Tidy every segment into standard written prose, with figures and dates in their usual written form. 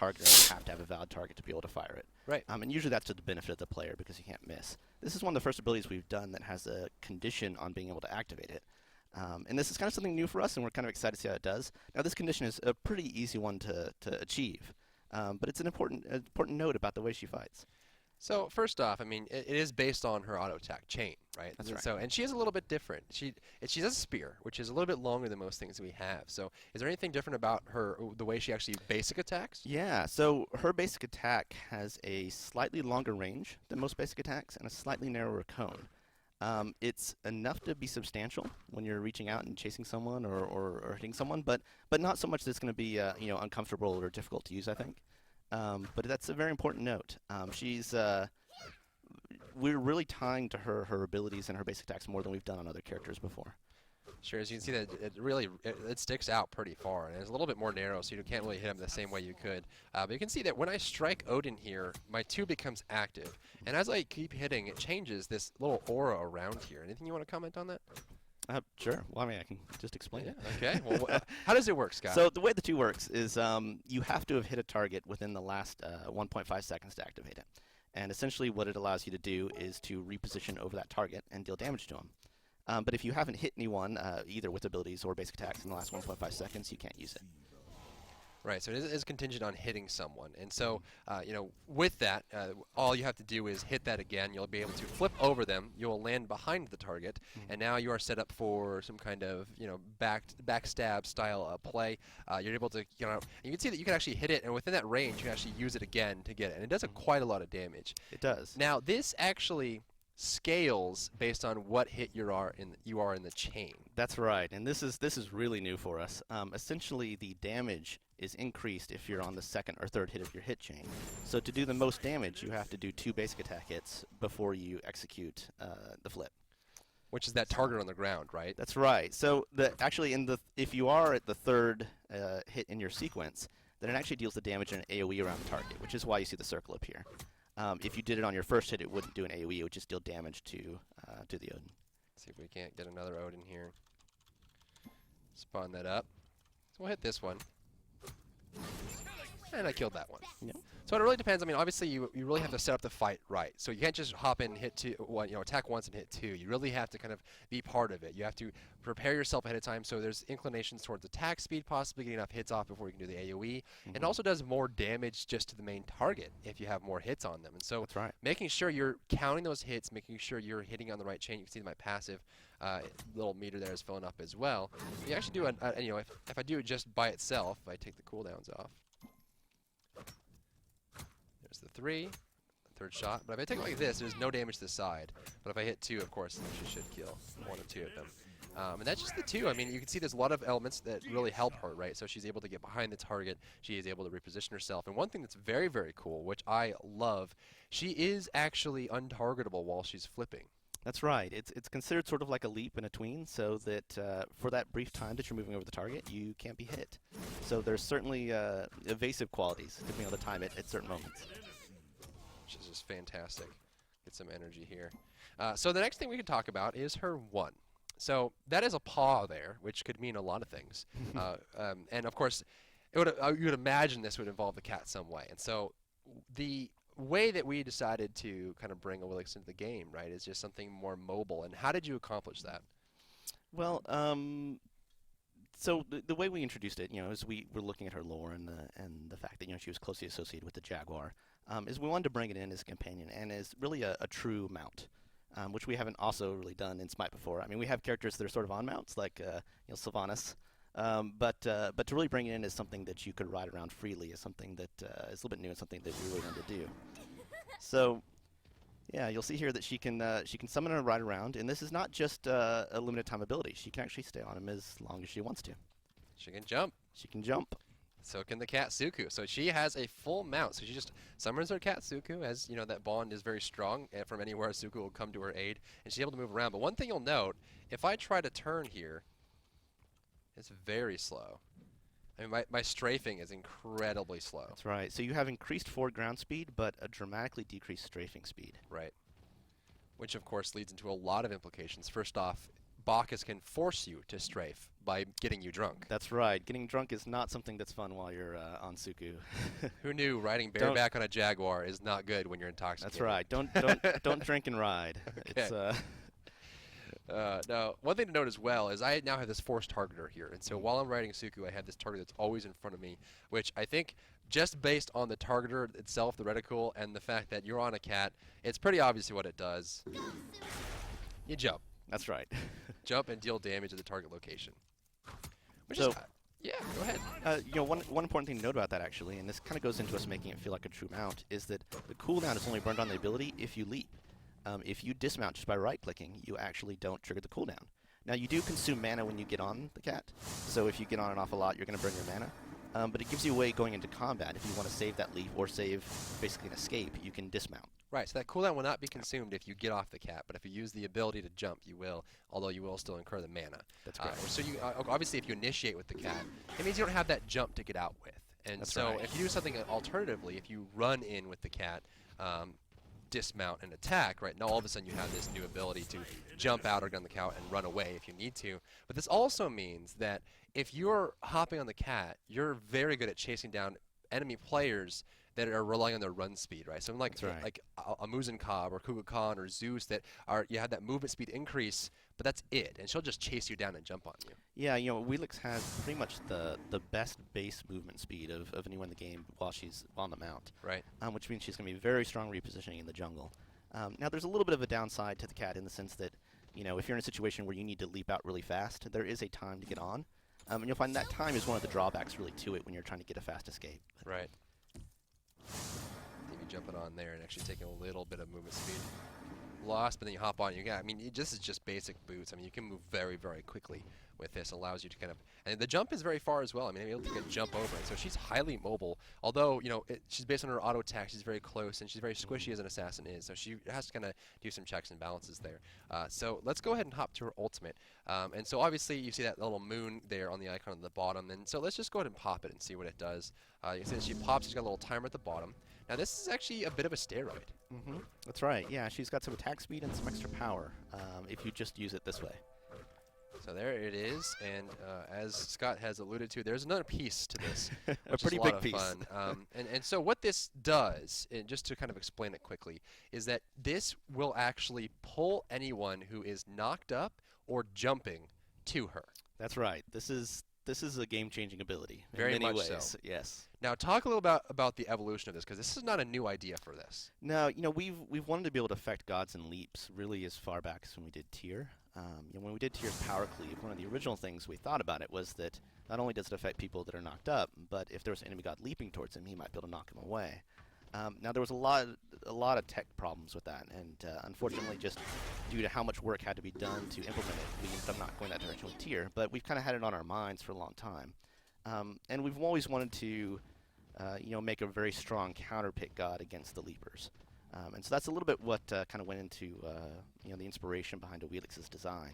target, and you have to have a valid target to be able to fire it. Right. And usually that's to the benefit of the player because you can't miss. This is one of the first abilities we've done that has a condition on being able to activate it. And this is kind of something new for us, and we're kind of excited to see how it does. Now, this condition is a pretty easy one to achieve, but it's an important note about the way she fights. So first off, I mean, it is based on her auto attack chain, right? That's right. So, and she is a little bit different. She has a spear, which is a little bit longer than most things we have. So, is there anything different about her, the way she actually basic attacks? Yeah. So her basic attack has a slightly longer range than most basic attacks and a slightly narrower cone. It's enough to be substantial when you're reaching out and chasing someone or hitting someone, but not so much that it's going to be uncomfortable or difficult to use, I think. But that's a very important note. We're really tying to her abilities and her basic attacks more than we've done on other characters before. Sure, as you can see that it really sticks out pretty far, and it's a little bit more narrow, so you can't really hit him the same way you could. But you can see that when I strike Odin here, my 2 becomes active, and as I keep hitting, it changes this little aura around here. Anything you want to comment on that? Sure. Well, I mean, I can just explain it. Okay. Well, how does it work, Scott? So the way the 2 works is you have to have hit a target within the last 1.5 seconds to activate it. And essentially what it allows you to do is to reposition over that target and deal damage to him. But if you haven't hit anyone, either with abilities or basic attacks in the last 1.5 seconds, you can't use it. Right, so it is contingent on hitting someone. And so, with that, all you have to do is hit that again. You'll be able to flip over them. You'll land behind the target. And now you are set up for some kind of, backstab style play. You're able to, you can see that you can actually hit it. And within that range, you can actually use it again to get it. And it does quite a lot of damage. It does. Now, this actually scales based on what hit you are in the chain. That's right, and this is really new for us. Essentially, the damage is increased if you're on the second or third hit of your hit chain. So to do the most damage, you have to do 2 basic attack hits before you execute the flip. Which is that target on the ground, right? That's right. So if you are at the third hit in your sequence, then it actually deals the damage in an AoE around the target, which is why you see the circle up here. If you did it on your first hit, it wouldn't do an AoE. It would just deal damage to the Odin. Let's see if we can't get another Odin here. Spawn that up. So we'll hit this one. And I killed that one. Yep. So it really depends. I mean, obviously, you really have to set up the fight right. So you can't just hop in and hit attack once and hit 2. You really have to kind of be part of it. You have to prepare yourself ahead of time. So there's inclinations towards attack speed, possibly getting enough hits off before you can do the AoE. It also does more damage just to the main target if you have more hits on them. And so That's right. making sure you're counting those hits, making sure you're hitting on the right chain. You can see my passive little meter there is filling up as well. You actually do if I do it just by itself, if I take the cooldowns off. There's the 3, third shot. But if I take it like this, there's no damage to the side. But if I hit 2, of course, she should kill 1 or 2 of them. And that's just the 2. I mean, you can see there's a lot of elements that really help her, right? So she's able to get behind the target. She is able to reposition herself. And one thing that's very, very cool, which I love, she is actually untargetable while she's flipping. That's right. It's considered sort of like a leap and a tween, so that for that brief time that you're moving over the target, you can't be hit. So there's certainly evasive qualities to being able to time it at certain moments. Which is just fantastic. Get some energy here. So the next thing we can talk about is her 1. So that is a paw there, which could mean a lot of things. And of course, you would imagine this would involve the cat some way. And so the way that we decided to kind of bring Awilix into the game, right, is just something more mobile. And how did you accomplish that? Well, so the way we introduced it, is we were looking at her lore and the fact that she was closely associated with the Jaguar, is we wanted to bring it in as a companion and as really a true mount, which we haven't also really done in Smite before. I mean, we have characters that are sort of on mounts, like Sylvanas, but to really bring it in as something that you could ride around freely is something that is a little bit new and something that we really wanted to do. So, yeah, you'll see here that she can summon and ride around, and this is not just a limited time ability. She can actually stay on him as long as she wants to. She can jump. She can jump. So can the cat Suku. So she has a full mount. So she just summons her cat Suku, as that bond is very strong. And from anywhere, Suku will come to her aid, and she's able to move around. But one thing you'll note, if I try to turn here, it's very slow. I mean, my strafing is incredibly slow. That's right. So you have increased forward ground speed, but a dramatically decreased strafing speed. Right. Which, of course, leads into a lot of implications. First off, Bacchus can force you to strafe by getting you drunk. That's right. Getting drunk is not something that's fun while you're on Suku. Who knew riding bareback on a jaguar is not good when you're intoxicated? That's right. Don't drink and ride. Okay. It's now, one thing to note as well is I now have this force targeter here, and so while I'm riding Suku, I have this target that's always in front of me, which I think just based on the targeter itself, the reticle, and the fact that you're on a cat, it's pretty obvious what it does. You jump. That's right. Jump and deal damage at the target location. Which So- is, yeah, go ahead. One important thing to note about that, actually, and this kind of goes into us making it feel like a true mount, is that the cooldown is only burned on the ability if you leap. If you dismount just by right-clicking, you actually don't trigger the cooldown. Now, you do consume mana when you get on the cat, so if you get on and off a lot, you're going to burn your mana. But it gives you a way going into combat. If you want to save that leap or save basically an escape, you can dismount. Right, so that cooldown will not be consumed if you get off the cat, but if you use the ability to jump, you will, although you will still incur the mana. That's correct. So you obviously, if you initiate with the cat, it means you don't have that jump to get out with. And That's so right. if you do something alternatively, if you run in with the cat, dismount and attack, right, now all of a sudden you have this new ability to jump out or get on the cat and run away if you need to. But this also means that if you're hopping on the cat, you're very good at chasing down enemy players that are relying on their run speed, right? Something like That's right. like a Muzan Cobb or Kuga Khan or Zeus that are you have that movement speed increase, but that's it, and she'll just chase you down and jump on you. Yeah, Awilix has pretty much the best base movement speed of anyone in the game while she's on the mount. Right. Which means she's going to be very strong repositioning in the jungle. Now, there's a little bit of a downside to the cat in the sense that, if you're in a situation where you need to leap out really fast, there is a time to get on. And you'll find that time is one of the drawbacks really to it when you're trying to get a fast escape. Right. Maybe jumping on there and actually taking a little bit of movement speed lost, but then you hop on. This is just basic boots. I mean, you can move very, very quickly with this. Allows you to kind of, and the jump is very far as well. I mean, you're able to jump over it. So she's highly mobile. Although, she's based on her auto attack. She's very close, and she's very squishy as an assassin is. So she has to kind of do some checks and balances there. So let's go ahead and hop to her ultimate. And so obviously you see that little moon there on the icon at the bottom. And so let's just go ahead and pop it and see what it does. You can see that she pops. She's got a little timer at the bottom. Now this is actually a bit of a steroid. Mm-hmm. That's right. Yeah, she's got some attack speed and some extra power if you just use it this way. So there it is, and as Scott has alluded to, there's another piece to this, A which pretty is a big lot piece. of fun. And so what this does, and just to kind of explain it quickly, is that this will actually pull anyone who is knocked up or jumping to her. That's right. This is a game-changing ability Very in many much ways. so. Yes. Now talk a little about the evolution of this, because this is not a new idea for this. No, we've wanted to be able to affect gods and leaps really as far back as when we did Tyr. When we did Tyr's power cleave, one of the original things we thought about it was that not only does it affect people that are knocked up, but if there was an enemy god leaping towards him, he might be able to knock him away. Now there was a lot of tech problems with that, and unfortunately, just due to how much work had to be done to implement it, we ended up not going that direction with Tyr. But we've kind of had it on our minds for a long time, and we've always wanted to, make a very strong counter pick god against the leapers. And so that's a little bit what kind of went into the inspiration behind Awilix's design.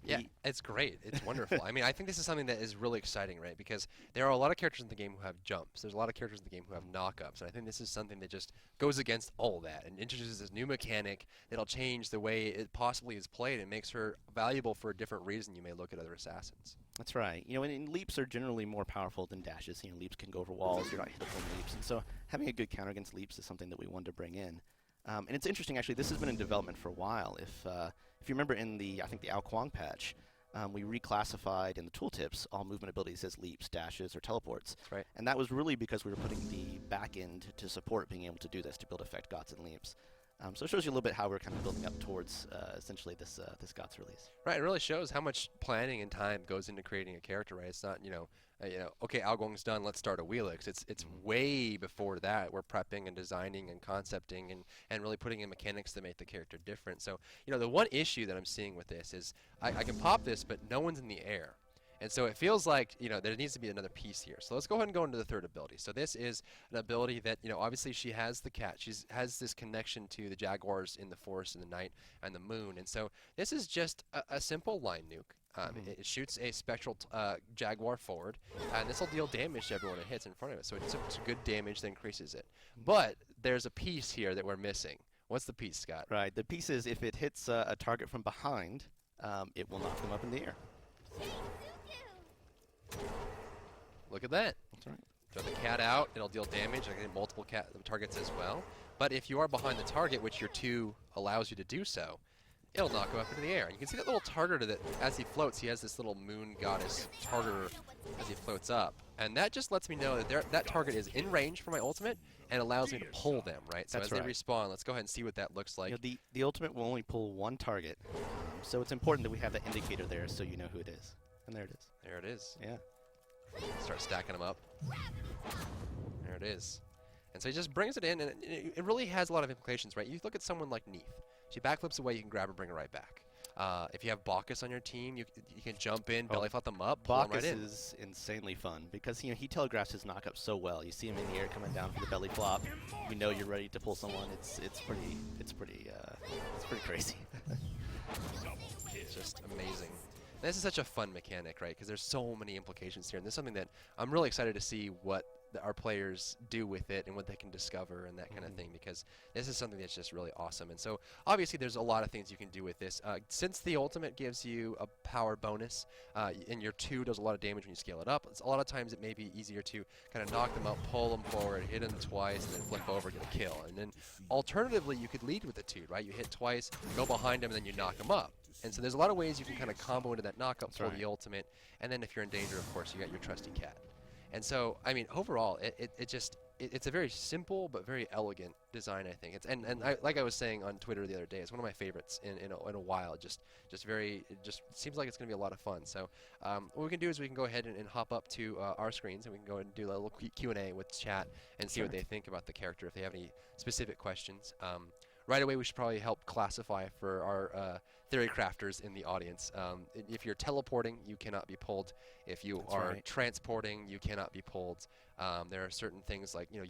Yeah, it's great. It's wonderful. I mean, I think this is something that is really exciting, right? Because there are a lot of characters in the game who have jumps. There's a lot of characters in the game who have knockups. And I think this is something that just goes against all that and introduces this new mechanic that'll change the way it possibly is played and makes her valuable for a different reason you may look at other assassins. That's right. And leaps are generally more powerful than dashes. Leaps can go over walls. You're not hit from leaps. And so having a good counter against leaps is something that we wanted to bring in. And it's interesting, actually. This has been in development for a while. If you remember in the Ao Kuang patch, we reclassified in the tooltips all movement abilities as leaps, dashes, or teleports. That's right. And that was really because we were putting the back end to support being able to do this, to build effect gods and leaps. So it shows you a little bit how we're kind of building up towards essentially this gods release. Right. It really shows how much planning and time goes into creating a character. Right. It's not okay, Ao Kuang's done. Let's start Awilix. It's way before that. We're prepping and designing and concepting and really putting in mechanics that make the character different. So the one issue that I'm seeing with this is I can pop this, but no one's in the air. And so it feels like, there needs to be another piece here. So let's go ahead and go into the third ability. So this is an ability that, obviously she has the cat. She has this connection to the jaguars in the forest and the night and the moon. And so this is just a simple line nuke. It shoots a spectral jaguar forward, and this will deal damage to everyone it hits in front of it. So it's good damage that increases it. But there's a piece here that we're missing. What's the piece, Scott? Right. The piece is if it hits a target from behind, it will knock them up in the air. Look at that. That's right. Throw the cat out. It'll deal damage. I can hit multiple targets as well. But if you are behind the target, which your 2 allows you to do so, it'll knock him up into the air. And you can see that little tartar that as he floats, he has this little moon goddess tartar as he floats up. And that just lets me know that that target is in range for my ultimate and allows me to pull them, right? So That's as right. they respawn, let's go ahead and see what that looks like. You know, the ultimate will only pull 1 target, so it's important that we have that indicator there so you know who it is. And there it is. There it is. Yeah. Start stacking them up. There it is. And so he just brings it in, and it really has a lot of implications, right? You look at someone like Neith. She backflips away, you can grab her, bring her right back. If you have Bacchus on your team, you can jump in, belly flop them up, pull them right Bacchus in. is insanely fun because he telegraphs his knockup so well. You see him in the air coming down for the belly flop. You know you're ready to pull someone. It's pretty crazy. It's just amazing. This is such a fun mechanic, right? Because there's so many implications here, and this is something that I'm really excited to see what our players do with it and what they can discover and that kind of thing, because this is something that's just really awesome. And so obviously there's a lot of things you can do with this. Since the ultimate gives you a power bonus, and your 2 does a lot of damage when you scale it up, a lot of times it may be easier to kind of knock them out, pull them forward, hit them twice, and then flip over, get a kill. And then alternatively, you could lead with the 2, right? You hit twice, go behind them, and then you knock them up. And so there's a lot of ways you can kind of combo into that knockup for the ultimate. And then if you're in danger, of course, you got your trusty cat. And so, I mean, overall, it's a very simple but very elegant design, I think. Like I was saying on Twitter the other day, it's one of my favorites in a while. It just seems like it's going to be a lot of fun. So what we can do is we can go ahead and hop up to our screens, and we can go ahead and do a little Q&A with chat and see what they think about the character, if they have any specific questions. Right away, we should probably help classify for our theory crafters in the audience. If you're teleporting, you cannot be pulled. If you are transporting, you cannot be pulled. There are certain things like, you